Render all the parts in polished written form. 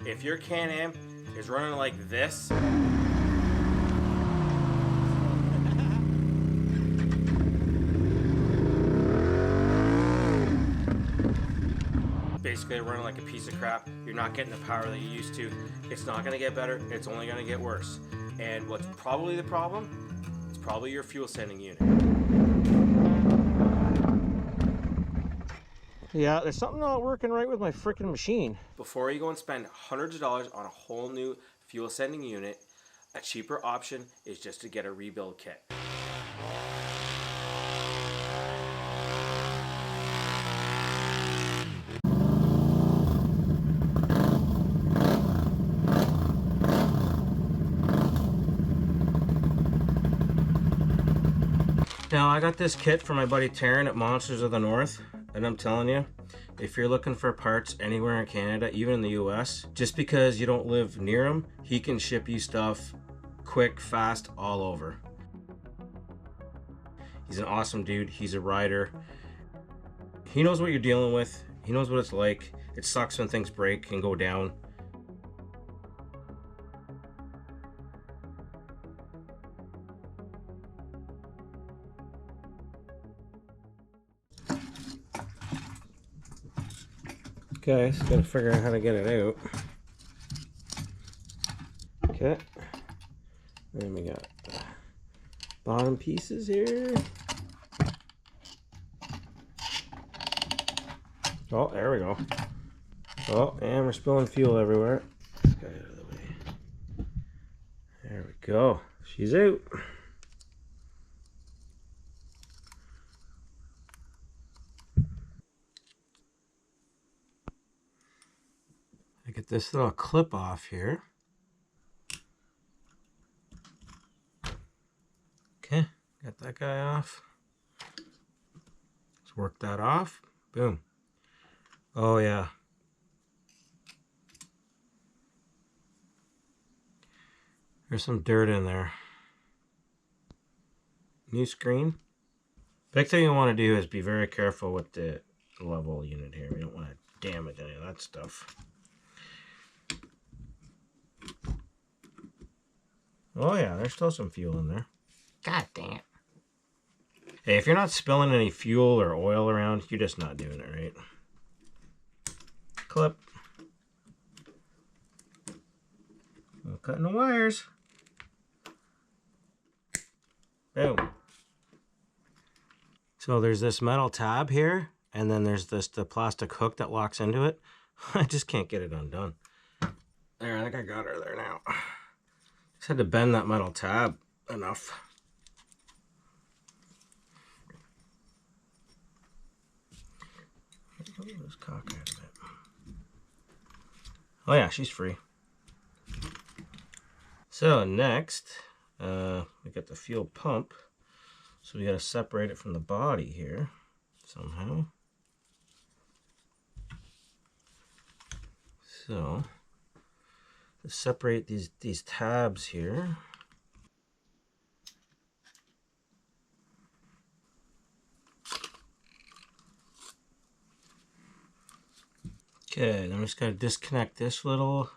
If your Can-Am is running like this, basically running like a piece of crap, you're not getting the power that you used to. It's not going to get better, it's only going to get worse. And what's probably the problem? It's probably your fuel sending unit. Yeah, there's something not working right with my freaking machine. Before you go and spend hundreds of dollars on a whole new fuel sending unit, a cheaper option is just to get a rebuild kit. Now, I got this kit from my buddy Taryn at Monsters of the North, and I'm telling you, if you're looking for parts anywhere in Canada, even in the US, just because you don't live near him, he can ship you stuff quick, fast, all over. He's an awesome dude. He's a rider. He knows what you're dealing with. He knows what it's like. It sucks when things break and go down. Okay, so gotta figure out how to get it out. Okay. Then we got the bottom pieces here. Oh, there we go. Oh, and we're spilling fuel everywhere. This guy out of the way. There we go. She's out. I get this little clip off here. Okay, got that guy off. Let's work that off. Boom. Oh yeah. There's some dirt in there. New screen. Big thing you want to do is be very careful with the level unit here. We don't want to damage any of that stuff. Oh yeah, there's still some fuel in there. God damn it. Hey, if you're not spilling any fuel or oil around, you're just not doing it right. Clip. I'm cutting the wires. Boom. So there's this metal tab here, and then there's the plastic hook that locks into it. I just can't get it undone. There, I think I got her there now. Just had to bend that metal tab enough. Let's cock it a bit. Oh yeah, she's free. So next, we got the fuel pump. So we got to separate it from the body here somehow. So to separate these tabs here. Okay, then I'm just gonna disconnect this little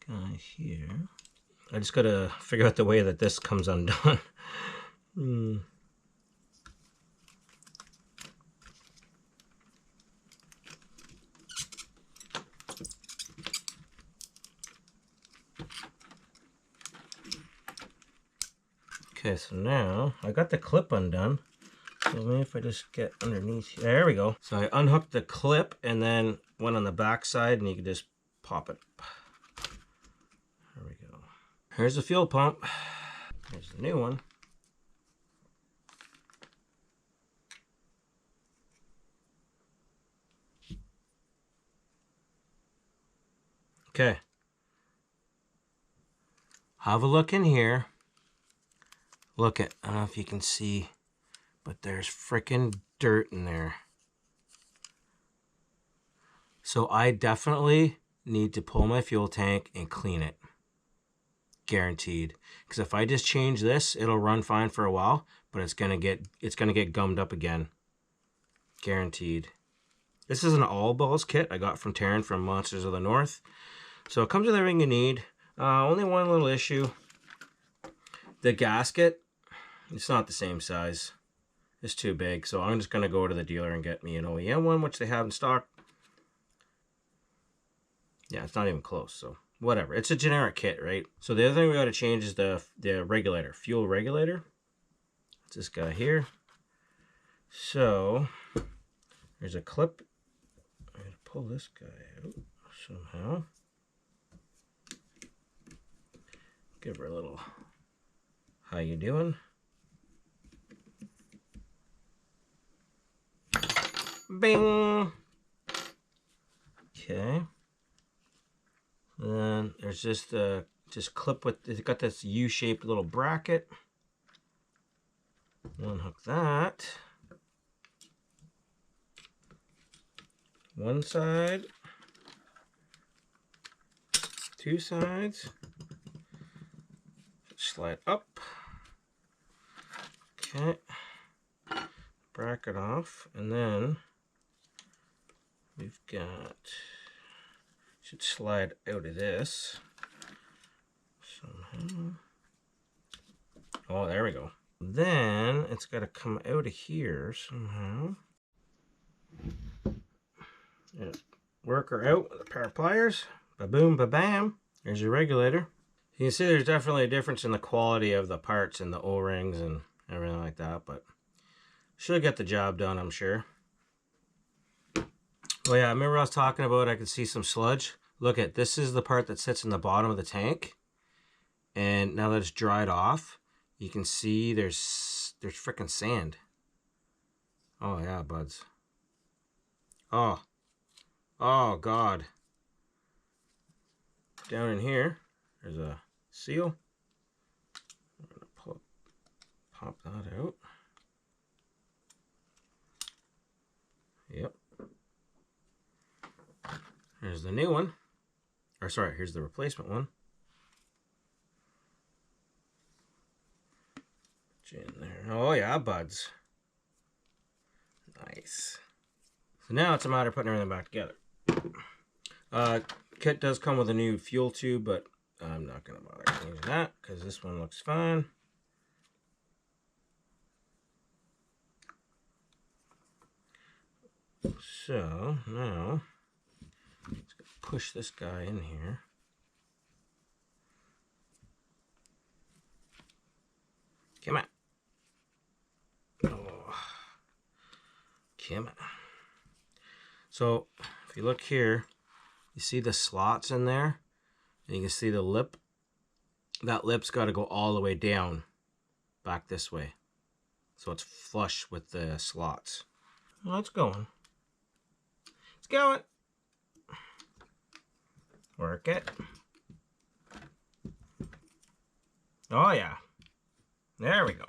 guy here. I just gotta figure out the way that this comes undone. Okay, so now I got the clip undone. So maybe if I just get underneath here. There we go. So I unhooked the clip and then went on the back side and you can just pop it. There we go. Here's the fuel pump. Here's the new one. Okay. Have a look in here. Look at, I don't know if you can see, but there's freaking dirt in there. So I definitely need to pull my fuel tank and clean it. Guaranteed. Because if I just change this, it'll run fine for a while, but it's gonna get gummed up again. Guaranteed. This is an all balls kit I got from Taryn from Monsters of the North. So it comes with everything you need. Only one little issue. The gasket, it's not the same size. It's too big. So I'm just going to go to the dealer and get me an OEM one, which they have in stock. Yeah, it's not even close. So whatever. It's a generic kit, right? So the other thing we got to change is the regulator, fuel regulator. It's this guy here. So there's a clip. I'm going to pull this guy out somehow. Give her a little, how you doing? Bing! Okay. And then there's just clip with, it's got this U-shaped little bracket. Unhook that. One side. Two sides. Slide up. Okay. Bracket off. And then we've got, should slide out of this somehow. Oh, there we go. Then it's got to come out of here somehow. Yeah. Work her out with a pair of pliers. Ba-boom, ba-bam. There's your regulator. You can see there's definitely a difference in the quality of the parts and the O-rings and everything like that, but should get the job done, I'm sure. Oh yeah, I remember I was talking about I could see some sludge. Look at, this is the part that sits in the bottom of the tank. And now that it's dried off, you can see there's freaking sand. Oh yeah, buds. Oh. Oh God. Down in here, there's a seal. I'm gonna pop that out. Yep. Here's the new one. Or sorry, here's the replacement one. In there. Oh yeah, buds. Nice. So now it's a matter of putting everything back together. Kit does come with a new fuel tube, but I'm not going to bother changing that because this one looks fine. So now let's push this guy in here. Come on. Oh. Come on. So if you look here, you see the slots in there, and you can see the lip. That lip's got to go all the way down, back this way, so it's flush with the slots. Well, it's going. It's going. Work it. Oh yeah. There we go.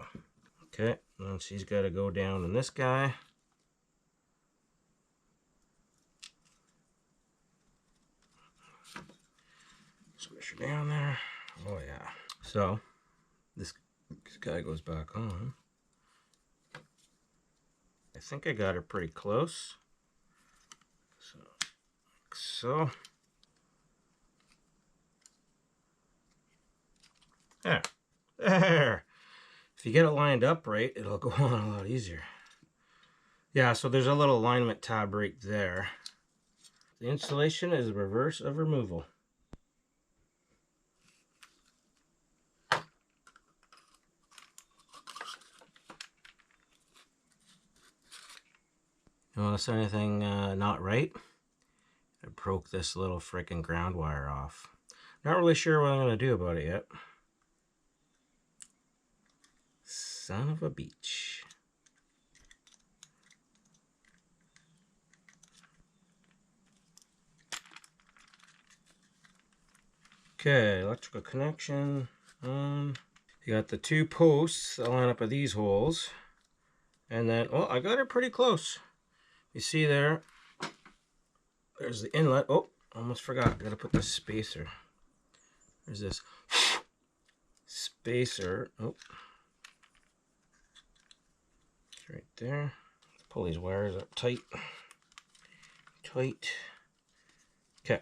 Okay, and she's got to go down in this guy. Squish her down there. Oh yeah. So this guy goes back on. I think I got her pretty close. So like so. There. If you get it lined up right, it'll go on a lot easier. Yeah, so there's a little alignment tab right there. The installation is the reverse of removal. You notice anything not right? I broke this little freaking ground wire off. Not really sure what I'm going to do about it yet. Son of a beach. Okay, electrical connection on. You got the two posts that line up at these holes. And then, oh, I got it pretty close. You see there, there's the inlet. Oh, almost forgot. I gotta put the spacer. There's this spacer. Oh, it's right there. Pull these wires up tight. Tight. Okay.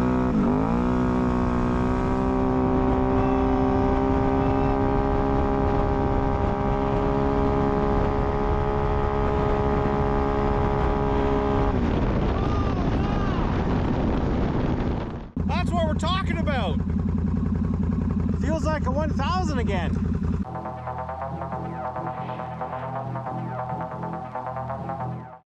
out. Feels like a 1000 again.